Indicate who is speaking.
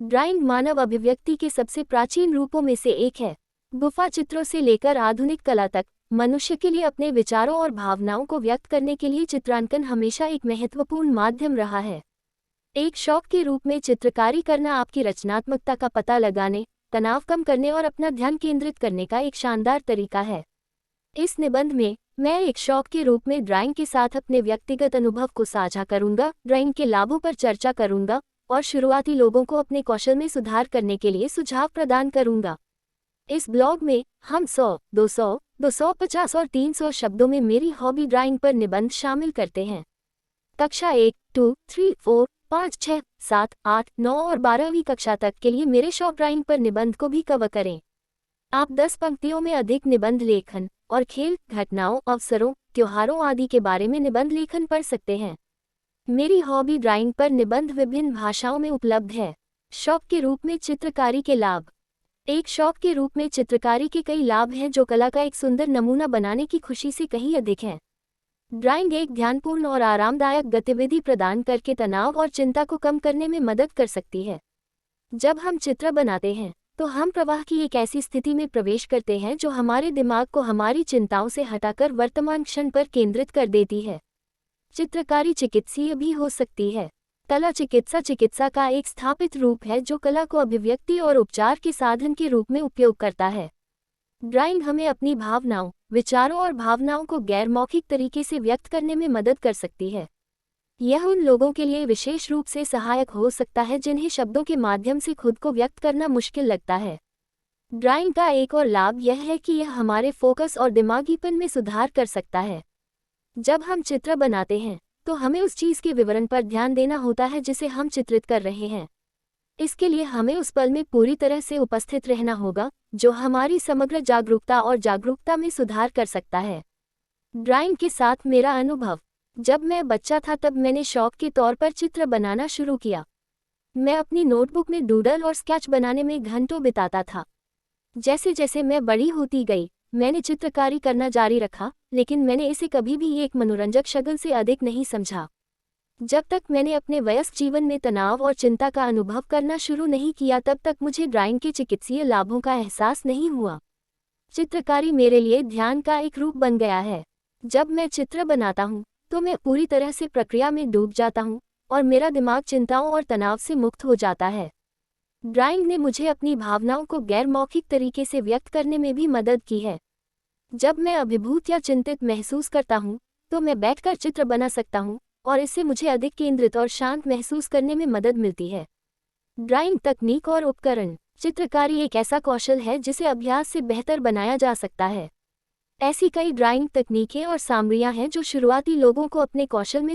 Speaker 1: Drawing मानव अभिव्यक्ति के सबसे प्राचीन रूपों में से एक है। गुफा चित्रों से लेकर आधुनिक कला तक, मनुष्य के लिए अपने विचारों और भावनाओं को व्यक्त करने के लिए चित्रांकन हमेशा एक महत्वपूर्ण माध्यम रहा है। एक शौक के रूप में चित्रकारी करना आपकी रचनात्मकता का पता लगाने, तनाव कम करने और अपना ध्यान केंद्रित करने का एक शानदार तरीका है। इस निबंध में मैं एक शौक के रूप में ड्राइंग के साथ अपने व्यक्तिगत अनुभव को साझा करूंगा, ड्राइंग के लाभों पर चर्चा करूंगा और शुरुआती लोगों को अपने कौशल में सुधार करने के लिए सुझाव प्रदान करूंगा। इस ब्लॉग में हम 100, 200, 250 और 300 शब्दों में मेरी हॉबी ड्राइंग पर निबंध शामिल करते हैं। कक्षा 1, 2, 3, 4, 5, 6, 7, 8, 9 और 12वीं कक्षा तक के लिए मेरे शौक ड्राइंग पर निबंध को भी कवर करें। आप 10 पंक्तियों में अधिक निबंध लेखन और खेल, घटनाओं, अवसरों, त्योहारों आदि के बारे में निबंध लेखन पढ़ सकते हैं। मेरी हॉबी ड्राइंग पर निबंध विभिन्न भाषाओं में उपलब्ध है। शौक के रूप में चित्रकारी के लाभ। एक शौक के रूप में चित्रकारी के कई लाभ हैं जो कला का एक सुंदर नमूना बनाने की खुशी से कहीं अधिक हैं। ड्राइंग एक ध्यानपूर्ण और आरामदायक गतिविधि प्रदान करके तनाव और चिंता को कम करने में मदद कर सकती है। जब हम चित्र बनाते हैं तो हम प्रवाह की एक ऐसी स्थिति में प्रवेश करते हैं जो हमारे दिमाग को हमारी चिंताओं से हटाकर वर्तमान क्षण पर केंद्रित कर देती है। चित्रकारी चिकित्सीय भी हो सकती है। कला चिकित्सा का एक स्थापित रूप है जो कला को अभिव्यक्ति और उपचार के साधन के रूप में उपयोग करता है। ड्राइंग हमें अपनी भावनाओं, विचारों और भावनाओं को गैर मौखिक तरीके से व्यक्त करने में मदद कर सकती है। यह उन लोगों के लिए विशेष रूप से सहायक हो सकता है जिन्हें शब्दों के माध्यम से खुद को व्यक्त करना मुश्किल लगता है। ड्राइंग का एक और लाभ यह है कि यह हमारे फोकस और दिमागीपन में सुधार कर सकता है। जब हम चित्र बनाते हैं तो हमें उस चीज़ के विवरण पर ध्यान देना होता है जिसे हम चित्रित कर रहे हैं। इसके लिए हमें उस पल में पूरी तरह से उपस्थित रहना होगा, जो हमारी समग्र जागरूकता में सुधार कर सकता है। ड्राइंग के साथ मेरा अनुभव। जब मैं बच्चा था तब मैंने शौक के तौर पर चित्र बनाना शुरू किया। मैं अपनी नोटबुक में डूडल और स्केच बनाने में घंटों बिताता था। जैसे जैसे मैं बड़ी होती गई, मैंने चित्रकारी करना जारी रखा, लेकिन मैंने इसे कभी भी एक मनोरंजक शगल से अधिक नहीं समझा। जब तक मैंने अपने वयस्क जीवन में तनाव और चिंता का अनुभव करना शुरू नहीं किया तब तक मुझे ड्राइंग के चिकित्सीय लाभों का एहसास नहीं हुआ। चित्रकारी मेरे लिए ध्यान का एक रूप बन गया है। जब मैं चित्र बनाता हूँ तो मैं पूरी तरह से प्रक्रिया में डूब जाता हूँ और मेरा दिमाग चिंताओं और तनाव से मुक्त हो जाता है। ड्राइंग ने मुझे अपनी भावनाओं को गैर मौखिक तरीके से व्यक्त करने में भी मदद की है। जब मैं अभिभूत या चिंतित महसूस करता हूँ तो मैं बैठकर चित्र बना सकता हूँ और इससे मुझे अधिक केंद्रित और शांत महसूस करने में मदद मिलती है। ड्राइंग तकनीक और उपकरण। चित्रकारी एक ऐसा कौशल है जिसे अभ्यास से बेहतर बनाया जा सकता है। ऐसी कई ड्राइंग तकनीकें और सामग्रियां हैं जो शुरुआती लोगों को अपने कौशल में